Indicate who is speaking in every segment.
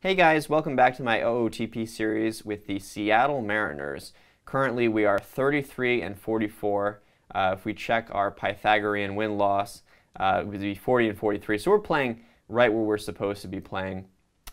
Speaker 1: Hey guys, welcome back to my OOTP series with the Seattle Mariners. Currently we are 33 and 44. If we check our Pythagorean win-loss, it would be 40 and 43. So we're playing right where we're supposed to be playing.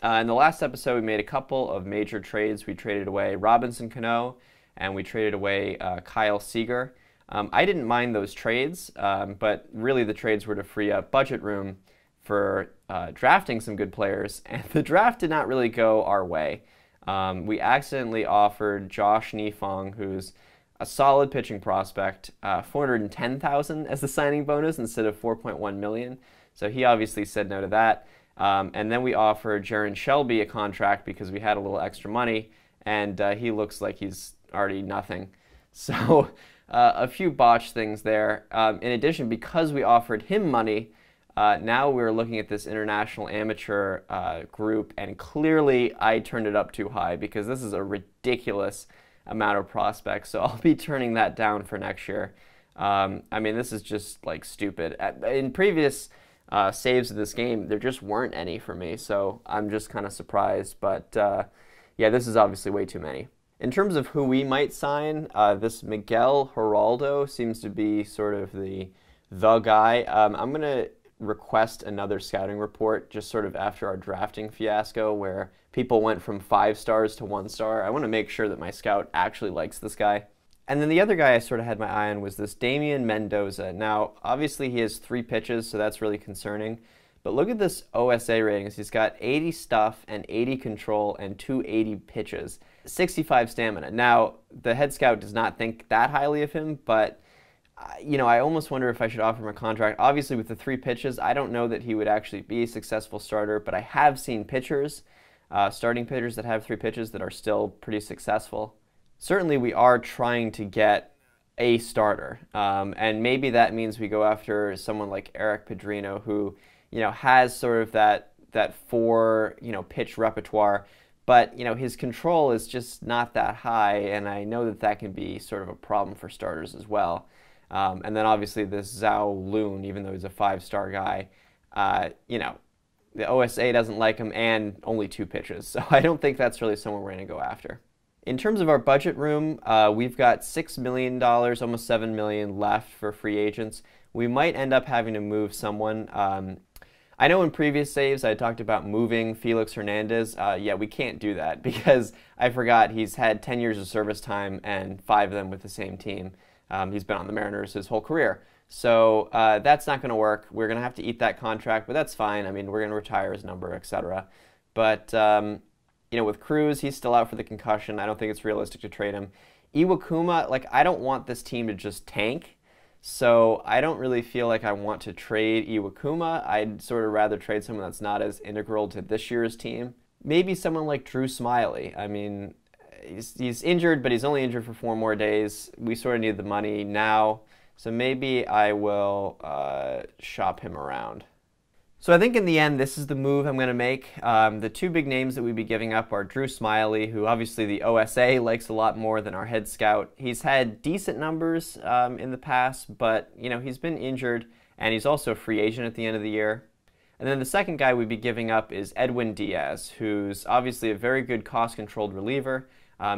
Speaker 1: In the last episode we made a couple of major trades. We traded away Robinson Cano and we traded away Kyle Seager. I didn't mind those trades, but really the trades were to free up budget room for drafting some good players, and the draft did not really go our way. We accidentally offered Josh Nifong, who's a solid pitching prospect, $410,000 as the signing bonus instead of $4.1 million. So he obviously said no to that. And then we offered Jaron Shelby a contract because we had a little extra money, and he looks like he's already nothing. So a few botched things there. In addition, because we offered him money, now we're looking at this international amateur group, and clearly I turned it up too high because this is a ridiculous amount of prospects, so I'll be turning that down for next year. I mean, this is just like stupid. In previous saves of this game, there just weren't any for me, so I'm just kind of surprised, but yeah, this is obviously way too many. In terms of who we might sign, this Miguel Giraldo seems to be sort of the guy. I'm going to request another scouting report just sort of after our drafting fiasco where people went from 5 stars to 1 star. I want to make sure that my scout actually likes this guy. And then the other guy I sort of had my eye on was this Damian Mendoza. Now, obviously he has 3 pitches, so that's really concerning. But look at this OSA ratings. He's got 80 stuff and 80 control and 280 pitches, 65 stamina. Now, the head scout does not think that highly of him, but you know, I almost wonder if I should offer him a contract. Obviously, with the 3 pitches, I don't know that he would actually be a successful starter, but I have seen pitchers, starting pitchers that have 3 pitches that are still pretty successful. Certainly, we are trying to get a starter, and maybe that means we go after someone like Eric Pedrino, who, you know, has sort of that 4, you know, pitch repertoire, but, you know, his control is just not that high, and I know that that can be sort of a problem for starters as well. And then obviously this Zhao Lun, even though he's a 5-star guy, you know, the OSA doesn't like him and only 2 pitches. So I don't think that's really someone we're going to go after. In terms of our budget room, we've got $6 million, almost $7 million left for free agents. We might end up having to move someone. I know in previous saves I talked about moving Felix Hernandez. Yeah, we can't do that because I forgot he's had 10 years of service time and 5 of them with the same team. He's been on the Mariners his whole career. So that's not going to work. We're going to have to eat that contract, but that's fine. I mean, we're going to retire his number, etc. But, you know, with Cruz, he's still out for the concussion. I don't think it's realistic to trade him. Iwakuma, like, I don't want this team to just tank. So I don't really feel like I want to trade Iwakuma. I'd sort of rather trade someone that's not as integral to this year's team. Maybe someone like Drew Smyly. I mean, he's injured, but he's only injured for 4 more days. We sort of need the money now, so maybe I will shop him around. So I think in the end, this is the move I'm going to make. The 2 big names that we'd be giving up are Drew Smyly, who obviously the OSA likes a lot more than our head scout. He's had decent numbers in the past, but you know, he's been injured, and he's also a free agent at the end of the year. And then the second guy we'd be giving up is Edwin Diaz, who's obviously a very good cost-controlled reliever.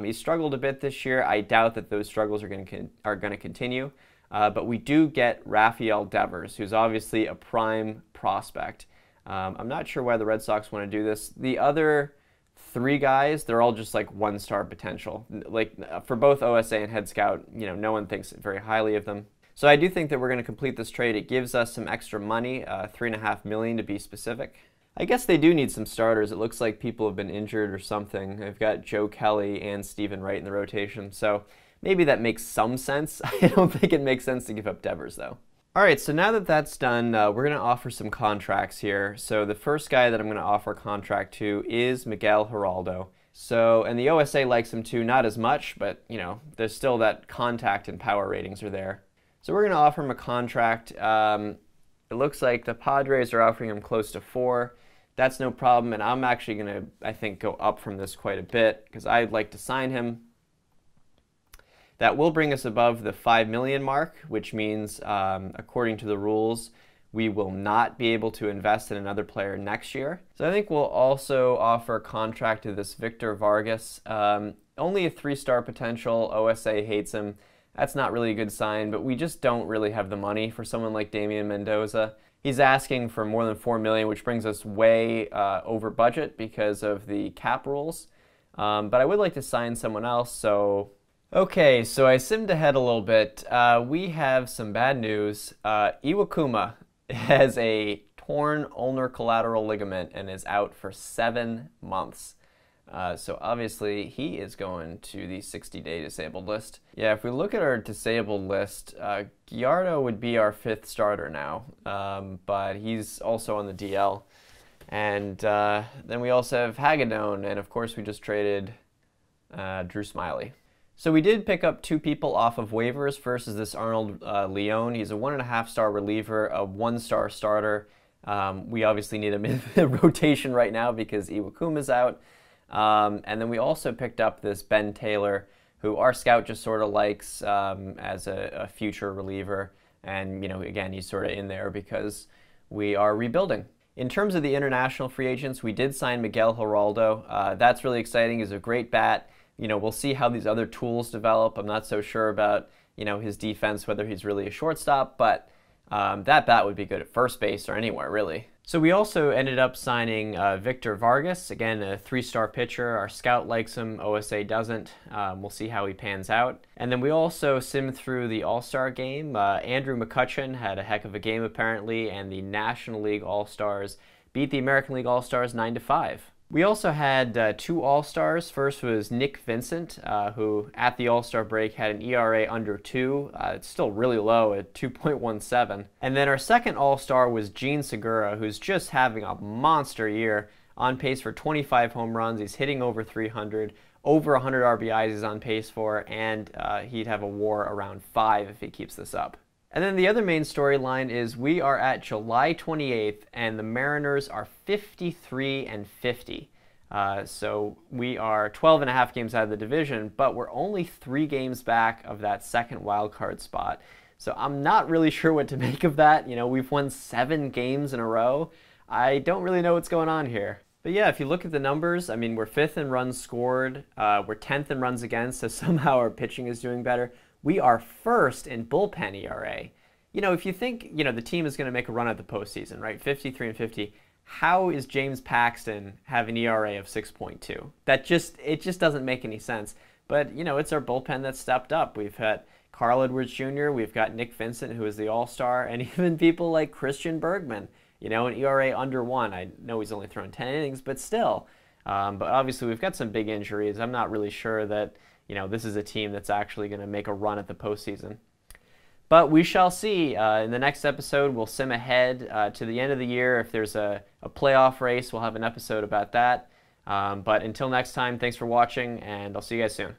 Speaker 1: He's struggled a bit this year. I doubt that those struggles are going to continue. But we do get Rafael Devers, who's obviously a prime prospect. I'm not sure why the Red Sox want to do this. The other 3 guys, they're all just like 1-star potential. Like for both OSA and Head Scout, you know, no one thinks very highly of them. So I do think that we're going to complete this trade. It gives us some extra money, $3.5 million to be specific. I guess they do need some starters. It looks like people have been injured or something. They've got Joe Kelly and Stephen Wright in the rotation, so maybe that makes some sense. I don't think it makes sense to give up Devers, though. All right, so now that that's done, we're going to offer some contracts here. So the first guy that I'm going to offer a contract to is Miguel Giraldo. So, and the OSA likes him too, not as much, but, you know, there's still that contact and power ratings are there. So we're going to offer him a contract. It looks like the Padres are offering him close to 4. That's no problem, and I'm actually going to, I think, go up from this quite a bit because I'd like to sign him. That will bring us above the $5 million mark, which means, according to the rules, we will not be able to invest in another player next year. So I think we'll also offer a contract to this Victor Vargas. Only a 3-star potential. OSA hates him. That's not really a good sign, but we just don't really have the money for someone like Damian Mendoza. He's asking for more than $4 million, which brings us way over budget because of the cap rules. But I would like to sign someone else, so... Okay, so I simmed ahead a little bit. We have some bad news. Iwakuma has a torn ulnar collateral ligament and is out for 7 months. So obviously he is going to the 60-day disabled list. Yeah, if we look at our disabled list, Gallardo would be our 5th starter now, but he's also on the DL. And then we also have Hagedorn, and of course we just traded Drew Smyly. So we did pick up 2 people off of waivers. First is this Arnold Leone. He's a 1.5-star reliever, a 1-star starter. We obviously need him in the rotation right now because Iwakuma's out. And then we also picked up this Ben Taylor, who our scout just sort of likes as a future reliever. And, you know, again, he's sort of in there because we are rebuilding. In terms of the international free agents, we did sign Miguel Giraldo. That's really exciting. He's a great bat. You know, we'll see how these other tools develop. I'm not so sure about, you know, his defense, whether he's really a shortstop, but that bat would be good at first base or anywhere, really. So we also ended up signing Victor Vargas, again, a 3-star pitcher. Our scout likes him, OSA doesn't. We'll see how he pans out. And then we also simmed through the All-Star game. Andrew McCutchen had a heck of a game, apparently, and the National League All-Stars beat the American League All-Stars 9-5. We also had 2 All-Stars. First was Nick Vincent, who at the All-Star break had an ERA under 2. It's still really low at 2.17. And then our second All-Star was Jean Segura, who's just having a monster year, on pace for 25 home runs. He's hitting over 300, over 100 RBIs he's on pace for, and he'd have a WAR around 5 if he keeps this up. And then the other main storyline is we are at July 28th, and the Mariners are 53-50. So we are 12.5 games out of the division, but we're only 3 games back of that second wild card spot. So I'm not really sure what to make of that. You know, we've won 7 games in a row. I don't really know what's going on here. But yeah, if you look at the numbers, I mean, we're 5th in runs scored, we're 10th in runs against, so somehow our pitching is doing better. We are 1st in bullpen ERA. You know, if you think, you know, the team is going to make a run at the postseason, right? 53-50. How is James Paxton have an ERA of 6.2? It just doesn't make any sense. But, you know, it's our bullpen that stepped up. We've had Carl Edwards Jr., we've got Nick Vincent, who is the All-Star, and even people like Christian Bergman, you know, an ERA under 1. I know he's only thrown 10 innings, but still. But obviously we've got some big injuries. I'm not really sure that, you know, this is a team that's actually going to make a run at the postseason. But we shall see. In the next episode, we'll sim ahead to the end of the year. If there's a playoff race, we'll have an episode about that. But until next time, thanks for watching, and I'll see you guys soon.